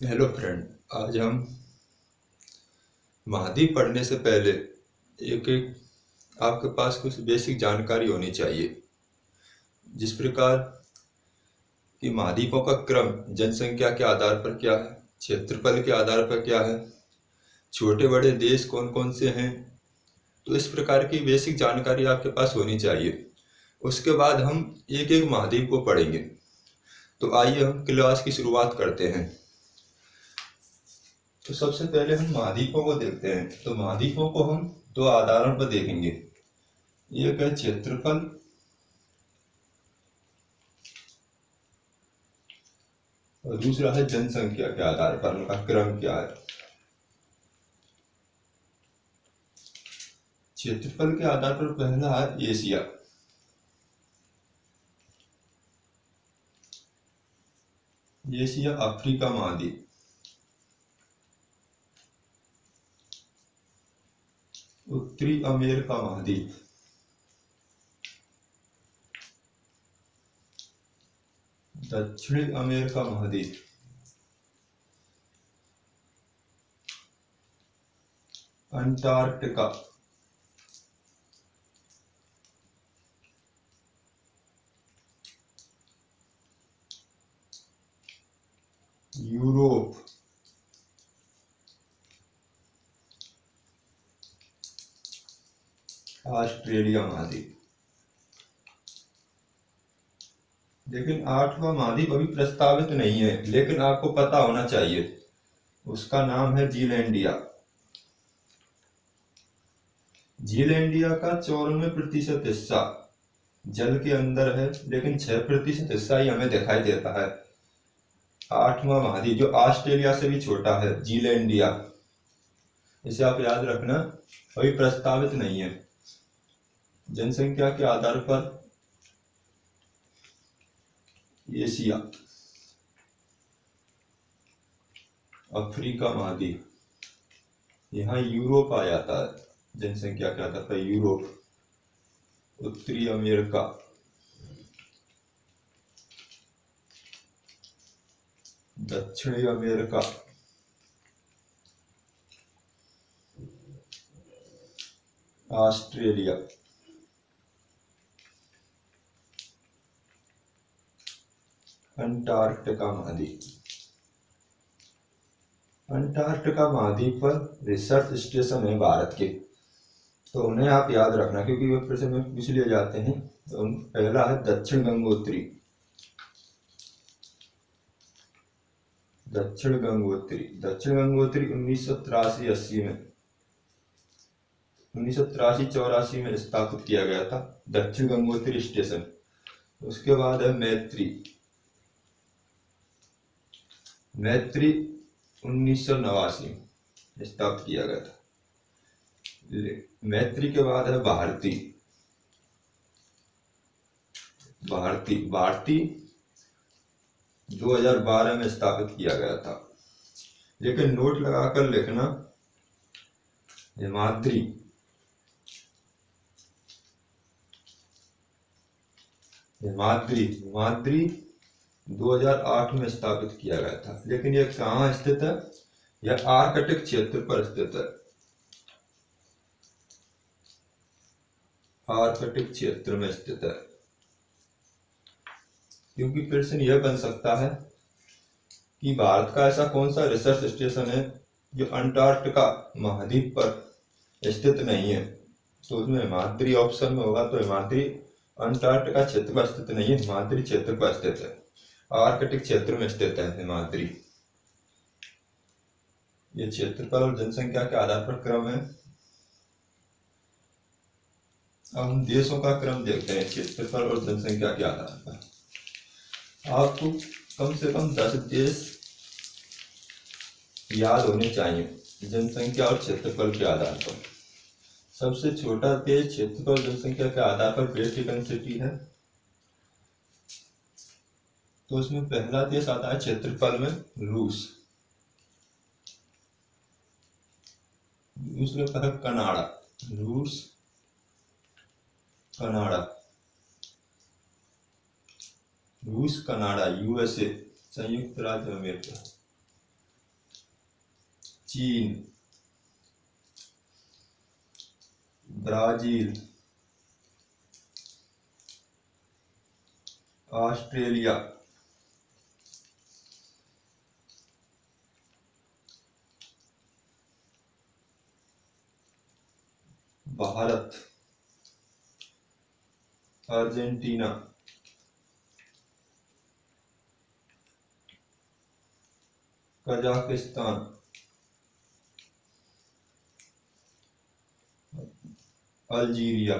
Hello friend. आज हम महाद्वीप पढ़ने से पहले एक एक आपके पास कुछ बेसिक जानकारी होनी चाहिए। जिस प्रकार कि महाद्वीपों का क्रम जनसंख्या के आधार पर क्या है, क्षेत्रफल के आधार पर क्या है, छोटे बड़े देश कौन कौन से हैं, तो इस प्रकार की बेसिक जानकारी आपके पास होनी चाहिए। उसके बाद हम एक एक महाद्वीप को पढ़ेंगे। तो आइए हम क्लास की शुरुआत करते हैं। तो सबसे पहले हम महाद्वीपों को देखते हैं। तो महाद्वीपों को हम दो आधारों पर देखेंगे। एक है क्षेत्रफल और दूसरा है जनसंख्या के आधार पर उनका क्रम क्या है। क्षेत्रफल के आधार पर पहला है एशिया। एशिया अफ्रीका महाद्वीप। उत्तरी अमेरिका महाद्वीप। दक्षिणी अमेरिका महाद्वीप। अंटार्कटिका। यूरोप। ऑस्ट्रेलिया महाद्वीप। लेकिन आठवां महाद्वीप अभी प्रस्तावित नहीं है, लेकिन आपको पता होना चाहिए। उसका नाम है जीलैंडिया। जीलैंडिया का 94% हिस्सा जल के अंदर है, लेकिन 6% हिस्सा ही हमें दिखाई देता है। आठवां महाद्वीप जो ऑस्ट्रेलिया से भी छोटा है, जीलैंडिया, इसे आप याद रखना, अभी प्रस्तावित नहीं है। जनसंख्या के आधार पर एशिया, अफ्रीका महाद्वीप, यहाँ यूरोप आ जाता है। जनसंख्या के आधार पर यूरोप, उत्तरी अमेरिका, दक्षिणी अमेरिका, ऑस्ट्रेलिया, अंटार्कटिका महाद्वीप। अंटार्कटिका महाद्वीप पर रिसर्च स्टेशन है भारत के, तो उन्हें आप याद रखना क्योंकि वे प्रश्न में पूछ लिए जाते हैं। तो पहला है दक्षिण गंगोत्री। दक्षिण गंगोत्री 1983-80 में, 1983-84 में स्थापित किया गया था दक्षिण गंगोत्री स्टेशन। उसके बाद है मैत्री। मैत्री 1989 में स्थापित किया गया था। मैत्री के बाद है भारती। भारती 2012 में स्थापित किया गया था, लेकिन नोट लगाकर लिखना हिमाद्री। हिमाद्री 2008 में स्थापित किया गया था, लेकिन यह कहाँ स्थित है? यह आर्कटिक क्षेत्र पर स्थित है। आर्कटिक क्षेत्र में स्थित है, क्योंकि प्रश्न यह बन सकता है कि भारत का ऐसा कौन सा रिसर्च स्टेशन है जो अंटार्कटिका महाद्वीप पर स्थित नहीं है। तो उसमें हिमाद्री ऑप्शन में होगा, तो हिमाद्री अंटार्कटिका क्षेत्र पर स्थित नहीं है, हिमाद्री क्षेत्र पर स्थित है, आर्कटिक क्षेत्र में स्थित है हिमाद्री। ये क्षेत्रफल और जनसंख्या के आधार पर क्रम है। अब हम देशों का क्रम देखते हैं क्षेत्रफल और जनसंख्या के आधार पर। आपको कम से कम 10 देश याद होने चाहिए जनसंख्या और क्षेत्रफल के आधार पर। सबसे छोटा देश क्षेत्रफल और जनसंख्या के आधार पर वेटिकन सिटी है। तो उसमें पहला देश आता है क्षेत्रफल में रूस। दूसरे पर है कनाडा। रूस, कनाडा, रूस, कनाडा, यूएसए, संयुक्त राज्य अमेरिका। चीन, Brazil, Australia, Bharat, Argentina, Kazakhstan, Algeria.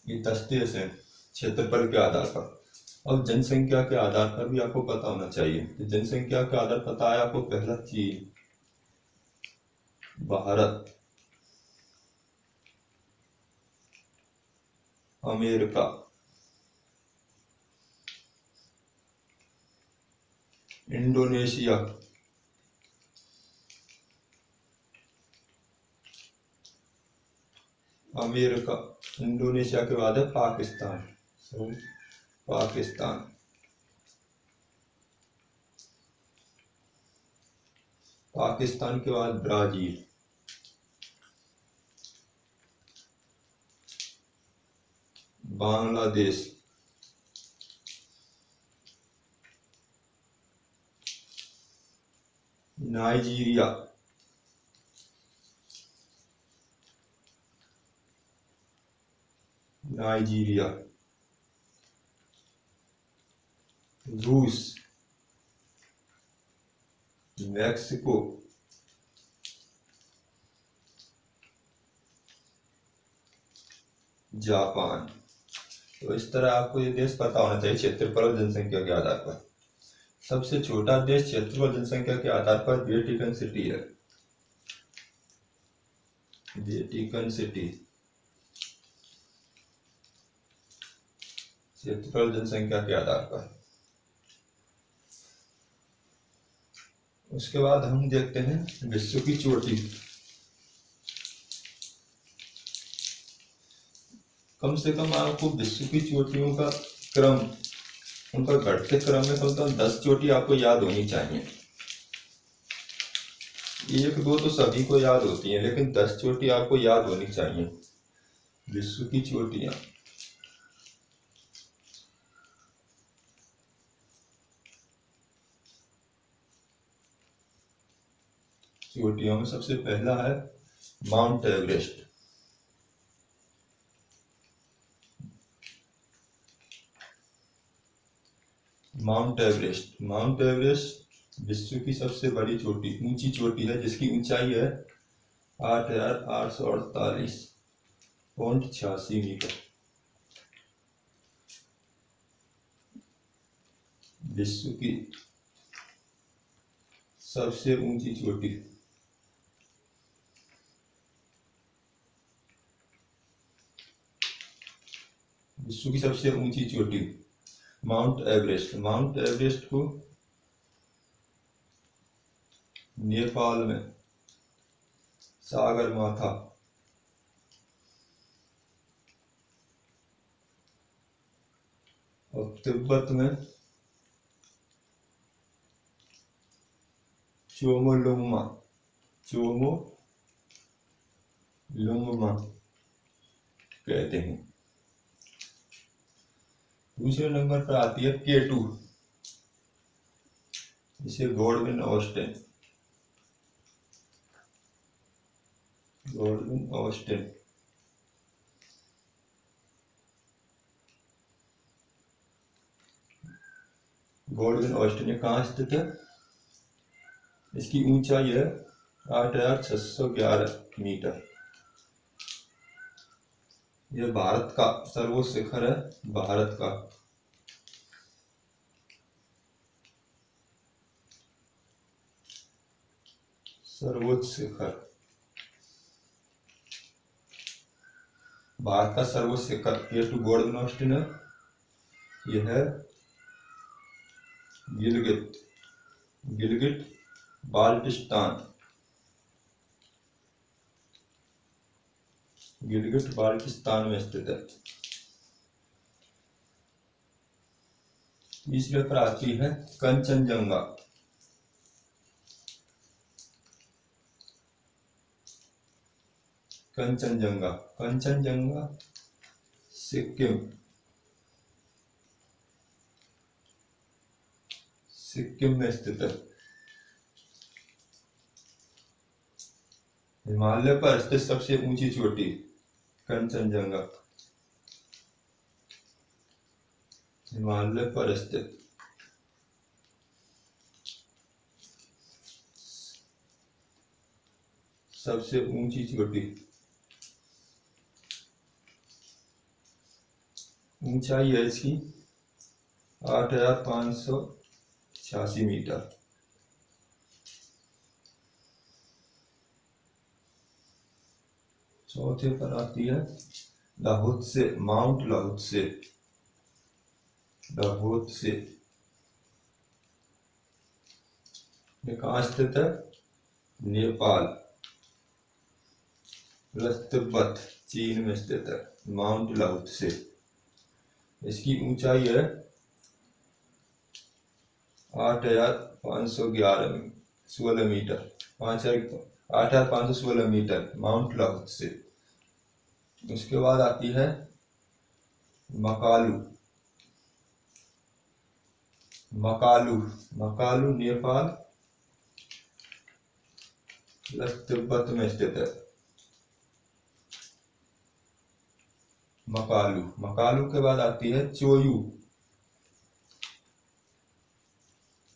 ये 10 देश हैं क्षेत्रफल के आधार पर। अब जनसंख्या के आधार पर भी आपको पता होना चाहिए। तो जनसंख्या के आधार पता है आपको, पहला चीन, Bharat, America, Indonesia, America, Indonesia के बाद है पाकिस्तान, पाकिस्तान, पाकिस्तान के बाद ब्राजील, बांग्लादेश, नाइजीरिया, नाइजीरिया, रूस, मैक्सिको, जापान। तो इस तरह आपको ये देश पता होना चाहिए क्षेत्रफल और जनसंख्या के आधार पर। सबसे छोटा देश क्षेत्रफल और जनसंख्या के आधार पर वेटिकन सिटी है, वेटिकन सिटी, क्षेत्रफल जनसंख्या के आधार पर। उसके बाद हम देखते हैं विश्व की चोटी। कम से कम आपको विश्व की चोटियों का क्रम, उनका घटते क्रम में कम से कम 10 चोटी आपको याद होनी चाहिए। 1-2 तो सभी को याद होती है, लेकिन 10 चोटी आपको याद होनी चाहिए, विश्व की चोटियां। चोटियों में सबसे पहला है mount Everest. Mount Everest, mount Everest विश्व की सबसे बड़ी चोटी, ऊंची चोटी है, जिसकी ऊंचाई है 8,848.86 मीटर। विश्व की सबसे ऊंची चोटी, विश्व की सबसे ऊंची चोटी माउंट एवरेस्ट। माउंट एवरेस्ट को नेपाल में सागरमाथा, और तिब्बत में चोमोलुंगमा, चोमोलुंगमा कहते हैं। दूसरे नंबर पर आती है K2, जिसे Godwin Austen, Godwin Austen. Godwin Austen ये कहाँ स्थित है? इसकी ऊंचाई है 8,611 मीटर। यह भारत का सर्वोच्च शिखर है, भारत का। सर्वोच्च शिखर, भारत का सर्वोच्च शिखर K2 गॉडविन ऑस्टिन है। यह है गिलगित, गिलगिट बाल्टिस्तान, गिलगिट बाल्टिस्तान में स्थित है। तीसरे पर आती है कंचनजंगा। कंचनजंगा, कंचनजंगा सिक्किम, सिक्किम में स्थित है। हिमालय पर स्थित सबसे ऊंची चोटी कंचनजंगा, हिमालय पर स्थित सबसे ऊंची चोटी। ऊंचाई है इसकी 8,586 मीटर। चौथे पर आती है लाहुत्से, माउंट लाहुत्से, लाहुत्से। ये कहाँ स्थित है? नेपाल प्लस तिब्बत, चीन में स्थित है माउंट लाहुत्से। इसकी ऊंचाई है 8,516 मीटर, 8,516 मीटर माउंट लाहुत्से। उसके बाद आती है मकालू, मकालू, मकालू नेपाल प्लस तिब्बत में स्थित है मकालू। मकालू के बाद आती है चोयू,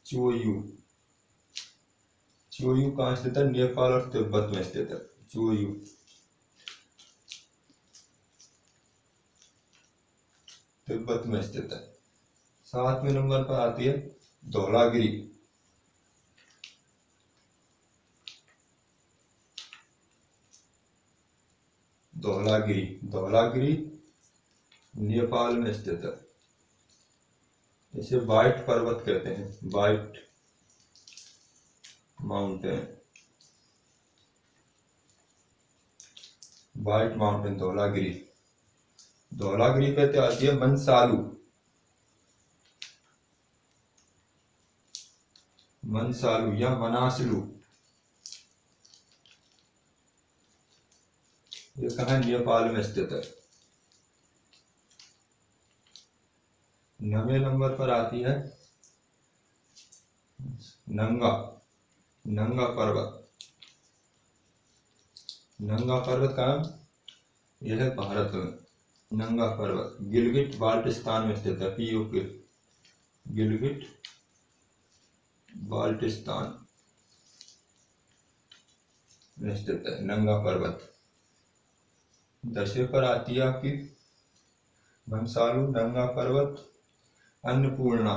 चोयू, चोयू कहाँ स्थित है? नेपाल और तिब्बत में स्थित है चोयू। तिब्बत में स्थित है। 7वें नंबर पर आती है धौलागिरी, धौलागिरी, धौलागिरी नेपाल में स्थित है। इसे व्हाइट पर्वत कहते हैं, white mountain, white mountain Dhaulagiri. Dhaulagiri पे आती है मनसालू, मनसालू या मनासलू। ये कहाँ नेपाल में स्थित है। 9वें नंबर पर आती है नंगा, नंगा पर्वत। नंगा पर्वत कहाँ? यह है भारत में। नंगा पर्वत गिलगिट बाल्टिस्तान में स्थित है, पीओके, गिलगिट बाल्टिस्तान में स्थित है नंगा पर्वत। 10वें पर आती है आपकी मनसालू, नंगा पर्वत, अन्नपूर्णा,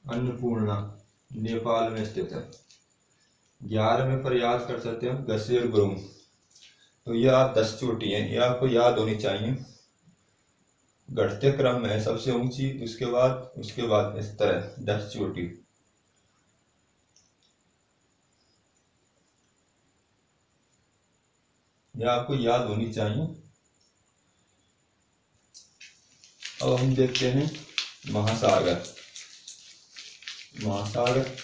अन्नपूर्णा नेपाल में स्थित है। 11वें पर याद कर सकते हैं गसेर गुरुंग। तो ये आप 10 चोटी हैं, ये आपको याद होनी चाहिए। घटते क्रम में है, सबसे ऊंची, उसके बाद इस तरह 10 चोटी। यह आपको याद होनी चाहिए। अब हम देखते हैं महासागर, महासागर।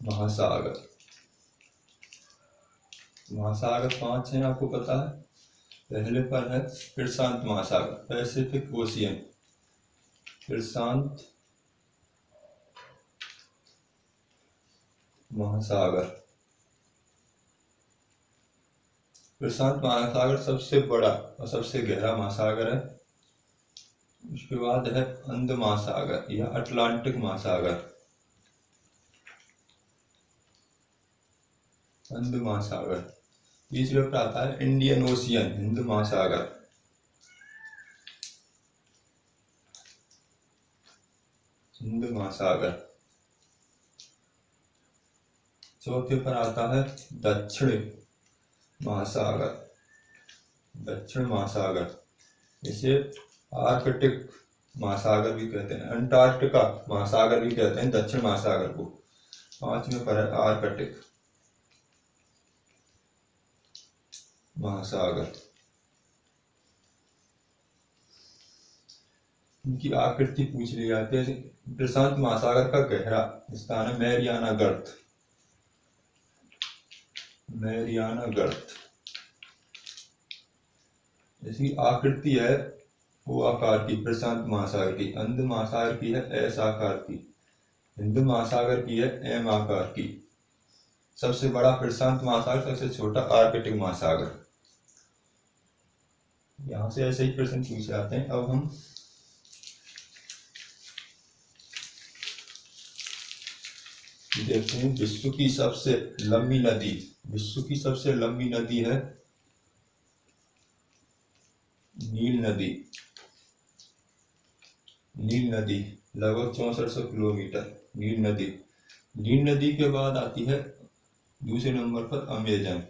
महासागर, महासागर 5 हैं, आपको पता है। पहले पर है प्रशांत महासागर, पैसिफिक ओशियन, प्रशांत महासागर। प्रशांत महासागर सबसे बड़ा और सबसे गहरा महासागर है। उसके बाद है अंध महासागर या अटलांटिक महासागर, अंध महासागर। तीसरे पर आता है इंडियन ओशियन, हिंद महासागर, हिंद महासागर। चौथे पर आता है दक्षिण महासागर, दक्षिण महासागर, इसे आर्कटिक महासागर भी कहते हैं, अंटार्कटिका महासागर भी कहते हैं दक्षिण महासागर को। 5वें पर है आर्कटिक महासागर। इनकी आकृति पूछ ली जाती है। प्रशांत महासागर का गहरा स्थान है मैरियाना गर्त, मैरियाना गर्त। इसकी आकृति है वो आकार की प्रशांत महासागर की, हिंद महासागर की है एस आकार की, हिंद महासागर की है एम आकार की। सबसे बड़ा प्रशांत महासागर, सबसे छोटा आर्कटिक महासागर। यहां से ऐसे ही प्रश्न पूछ जाते हैं। अब हम देखते हैं विश्व की सबसे लंबी नदी। विश्व की सबसे लंबी नदी है नील नदी। नील नदी लगभग 6400 किलोमीटर। नील नदी, नील नदी के बाद आती है दूसरे नंबर पर अमेजन,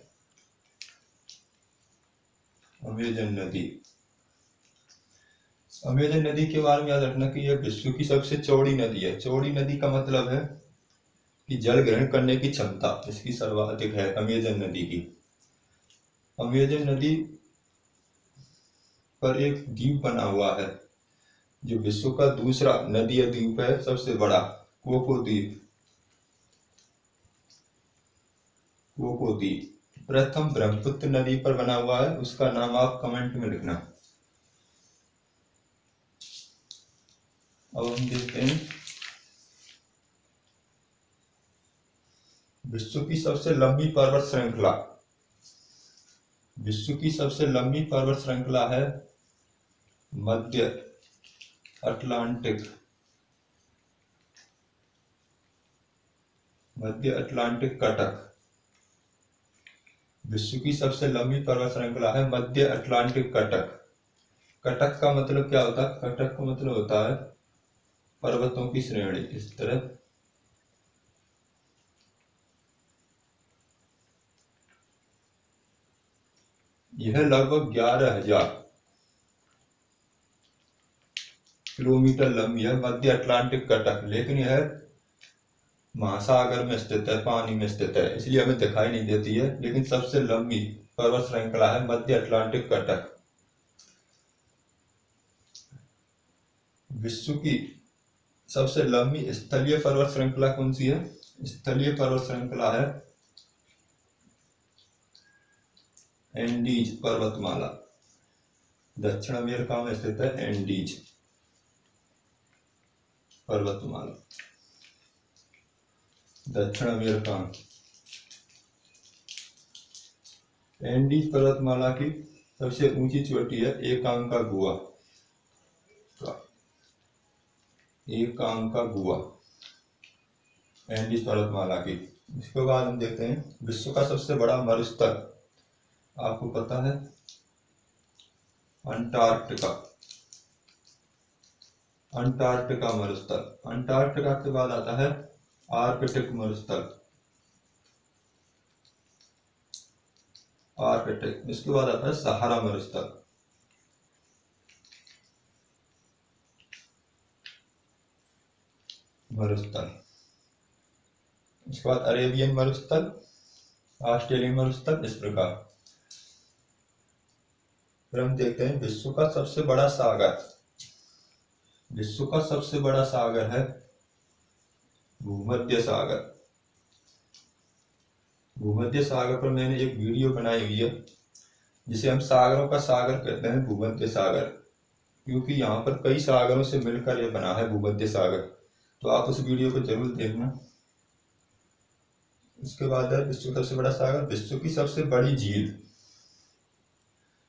अमेजन नदी। अमेजन नदी के बारे में याद रखना कि यह विश्व की सबसे चौड़ी नदी है। चौड़ी नदी का मतलब है कि जल ग्रहण करने की क्षमता इसकी सर्वाधिक है अमेजन नदी की। अमेजन नदी पर एक द्वीप बना हुआ है जो विश्व का दूसरा नदीय द्वीप है, सबसे बड़ा, कोको द्वीप। कोको द्वीप प्रथम ब्रह्मपुत्र नदी पर बना हुआ है, उसका नाम आप कमेंट में लिखना। अब हम देखते हैं विश्व की सबसे लंबी पर्वत श्रृंखला। विश्व की सबसे लंबी पर्वत श्रृंखला है मध्य अटलांटिक, मध्य अटलांटिक कटक। विश्व की सबसे लंबी पर्वत श्रृंखला है मध्य अटलांटिक कटक। कटक का मतलब क्या होता है? कटक का मतलब होता है पर्वतों की श्रेणी। इस तरह यह लगभग 11,000 किलोमीटर लंबी है मध्य अटलांटिक कटक, लेकिन यह महासागर में स्थित है, पानी में स्थित है, इसलिए हमें दिखाई नहीं देती है। लेकिन सबसे लंबी पर्वत श्रृंखला है मध्य अटलांटिक कटक। विश्व की सबसे लंबी स्थलीय पर्वत श्रृंखला कौन सी है? स्थलीय पर्वत श्रृंखला है एंडीज पर्वतमाला। दक्षिण अमेरिका में स्थित है एंडीज पर्वतमाला, दक्षिण अमेरिका में। एंडीज पर्वतमाला की सबसे ऊंची चोटी है एकांकागुआ, एकांकागुआ एंडीज पर्वतमाला की। इसके बाद हम देखते हैं विश्व का सबसे बड़ा मरुस्थल। आपको पता है अंटार्कटिका, अंटार्कटिका मरुस्थल। अंटार्कटिका के बाद आता है आर्कटिक मरुस्थल, आर्कटिक। इसके बाद आता है सहारा मरुस्थल, मरुस्थल। इसके बाद अरेबियन मरुस्थल, ऑस्ट्रेलियन मरुस्थल, इस प्रकार। फिर हम देखते हैं विश्व का सबसे बड़ा सागर। विश्व का सबसे बड़ा सागर है भूमध्य सागर। भूमध्य सागर पर मैंने एक वीडियो बनाई हुई है जिसे हम सागरों का सागर कहते हैं, भूमध्य सागर, क्योंकि यहाँ पर कई सागरों से मिलकर यह बना है भूमध्य सागर। तो आप उस वीडियो को जरूर देखना। उसके बाद है विश्व का सबसे बड़ा सागर। विश्व की सबसे बड़ी झील।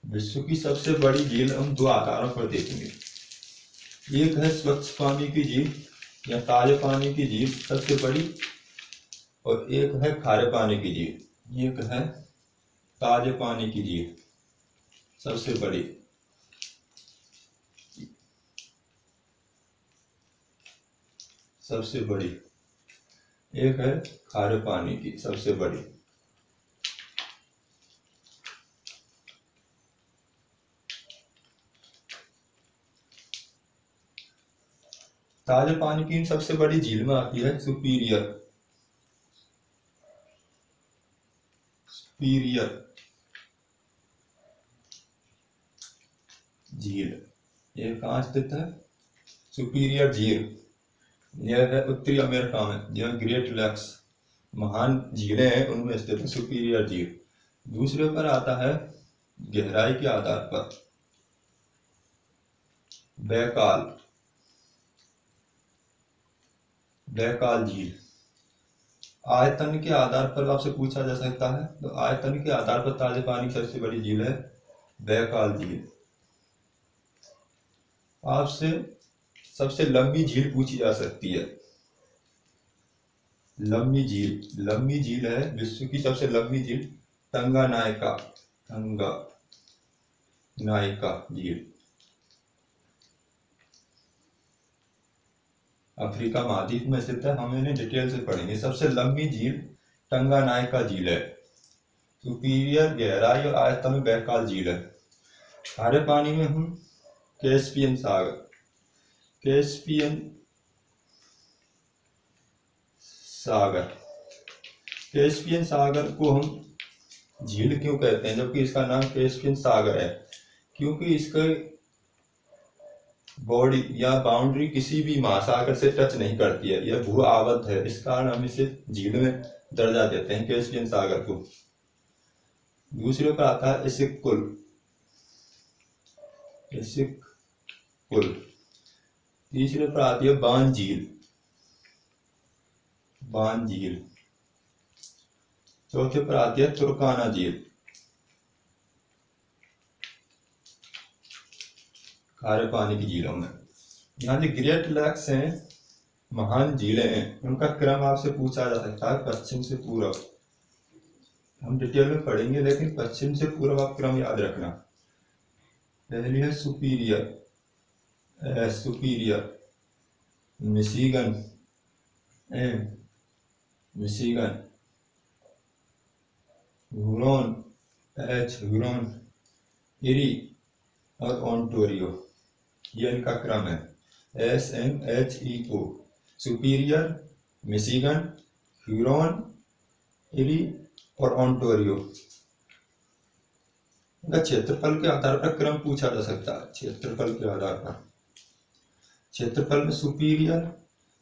विश्व की सबसे बड़ी झील हम दो आधारों पर देखेंगे। एक है स्वच्छ पानी की झील या ताजे पानी की झील सबसे बड़ी, और एक है खारे पानी की झील। एक है ताजे पानी की झील सबसे बड़ी, सबसे बड़ी। एक है खारे पानी की सबसे बड़ी। ताजे पानी की सबसे बड़ी झील में आती है सुपीरियर सुपीरियर झील। ये कहाँ स्थित है? सुपीरियर झील यह है उत्तरी अमेरिका में। यह ग्रेट लेक्स महान झीलें हैं उनमें स्थित है सुपीरियर झील। दूसरे पर आता है गहराई के आधार पर बैकाल बैकाल झील। आयतन के आधार पर आपसे पूछा जा सकता है, तो आयतन के आधार पर ताजे पानी की सबसे बड़ी झील है बैकाल झील। आपसे सबसे लंबी झील पूछी जा सकती है। लंबी झील है विश्व की सबसे लंबी झील तंगानाइका झील। अफ्रीका महाद्वीप में स्थित है। हम इन्हें डिटेल से पढ़ेंगे। सबसे लंबी झील तंगानाइका झील है। सुपीरियर गहराई और आयतन में बैकाल झील है। खारे पानी में हम कैस्पियन सागर को हम झील क्यों कहते हैं जबकि इसका नाम कैस्पियन सागर है? क्योंकि इसका बॉडी या बाउंड्री किसी भी महासागर से टच नहीं करती है, यह भू आवृत है। इस कारण हम इसे झील में दर्जा देते हैं कैस्पियन सागर को। दूसरे पर आता है इसिक पुल। तीसरे पर आती है बान झील। चौथे पर आती है तुर्काना झील। खारे पानी की झीलों में यहाँ जो ग्रेट लेक्स हैं महान झीलें हैं उनका क्रम आपसे पूछा जा सकता है पश्चिम से पूर्व। हम डिटेल में पढ़ेंगे लेकिन पश्चिम से पूर्व आप क्रम याद रखना। पहली है सुपीरियर मिशिगन ह्यूरॉन इरी और ओंटारियो। ये इनका क्रम है SMHEO। Superior Michigan Huron eri और ओंटारियो। इनका क्षेत्रफल के आधार पर क्रम पूछा जा सकता है। क्षेत्रफल के आधार पर क्षेत्रफल में सुपीरियर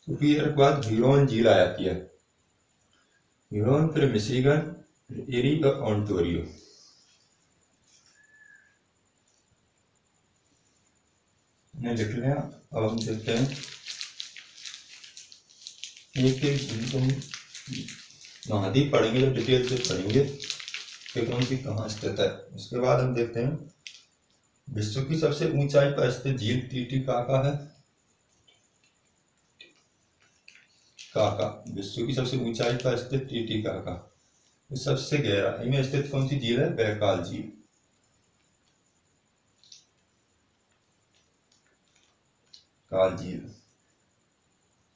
के बाद ह्यूरॉन झील आ जाती है। ह्यूरॉन फिर मिशिगन इरी और ओंटारियो। लिख लें। अब हम देखते हैं एक महाद्वीप पढ़ेंगे तो डिटेल से पढ़ेंगे कि कौन सी कहाँ स्थित है। उसके बाद हम देखते हैं विश्व की सबसे ऊंचाई पर स्थित झील टीटीकाका है। विश्व की सबसे ऊंचाई पर स्थित टीटीकाका। सबसे गहराई में स्थित कौन सी झील है? बैकाल झील।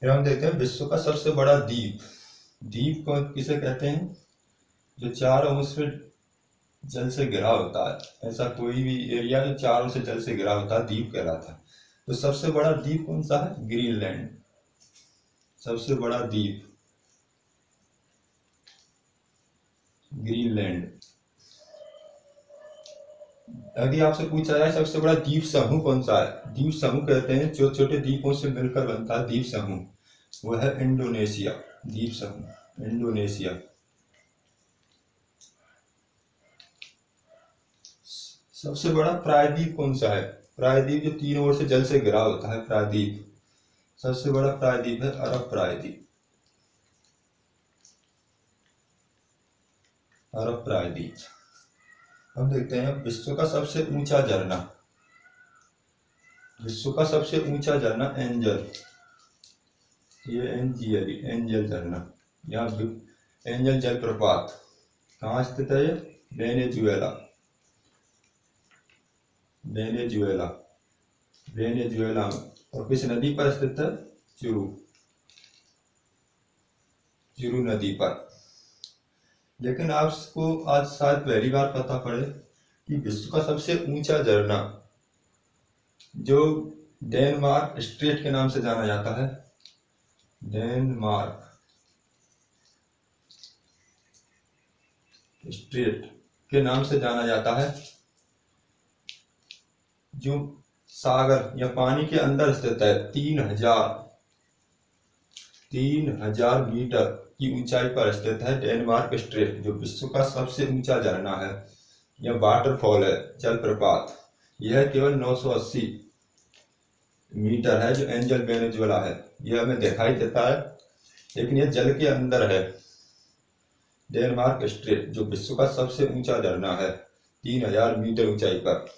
फिर हम देखते हैं विश्व का सबसे बड़ा द्वीप को किसे कहते हैं? जो चारों ओर से जल से घिरा होता है। ऐसा कोई भी एरिया जो चारों से जल से घिरा होता है द्वीप कहलाता है। तो सबसे बड़ा द्वीप कौन सा है? ग्रीनलैंड। सबसे बड़ा द्वीप ग्रीनलैंड। यदि आपसे पूछा जाए सबसे बड़ा द्वीप समूह कौन सा है? द्वीप समूह कहते हैं छोटे छोटे द्वीपों से मिलकर बनता है द्वीप समूह। वह है इंडोनेशिया। द्वीप समूह इंडोनेशिया। सबसे बड़ा प्रायद्वीप कौन सा है? प्रायद्वीप जो तीनों ओर से जल से घिरा होता है प्रायद्वीप। सबसे बड़ा प्रायद्वीप है अरब प्रायद्वीप। हम देखते हैं विश्व का सबसे ऊंचा झरना एंजल। ये एंजल झरना। यहाँ एंजल जलप्रपात कहाँ स्थित है? ये वेनेजुएला में। और किस नदी पर स्थित है? चुरू नदी पर। लेकिन आपको आज शायद पहली बार पता पड़े कि विश्व का सबसे ऊंचा झरना जो डेनमार्क स्ट्रेट के नाम से जाना जाता है। डेनमार्क स्ट्रेट के नाम से जाना जाता है, जो सागर या पानी के अंदर स्थित है। 3000 मीटर की ऊंचाई पर स्थित है डेनमार्क स्ट्रेट, जो विश्व का सबसे ऊंचा झरना है। यह वाटरफॉल है, जलप्रपात। यह केवल 980 मीटर है, जो एंजल वेनेजुएला है। यह हमें दिखाई देता है, लेकिन यह जल के अंदर है। डेनमार्क स्ट्रेट, जो विश्व का सबसे ऊंचा झरना है, 3000 मीटर ऊंचाई पर।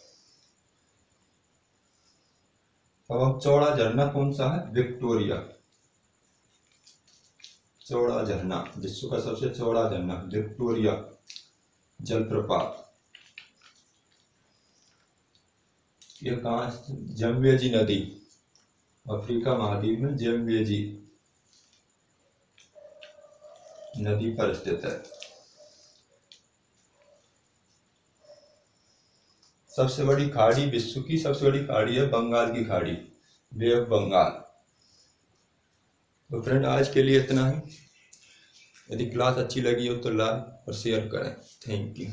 अब चौड़ा झरना कौन सा है? विक्टोरिया। चौड़ा झरना, विश्व का सबसे चौड़ा झरना विक्टोरिया जलप्रपात। ये कहाँ? जम्बेजी नदी, अफ्रीका महाद्वीप में जम्बेजी नदी पर स्थित है। सबसे बड़ी खाड़ी, विश्व की सबसे बड़ी खाड़ी है बंगाल की खाड़ी, बे ऑफ बंगाल। तो फ्रेंड, आज के लिए इतना ही। यदि क्लास अच्छी लगी हो तो लाइक और शेयर करें। Thank you.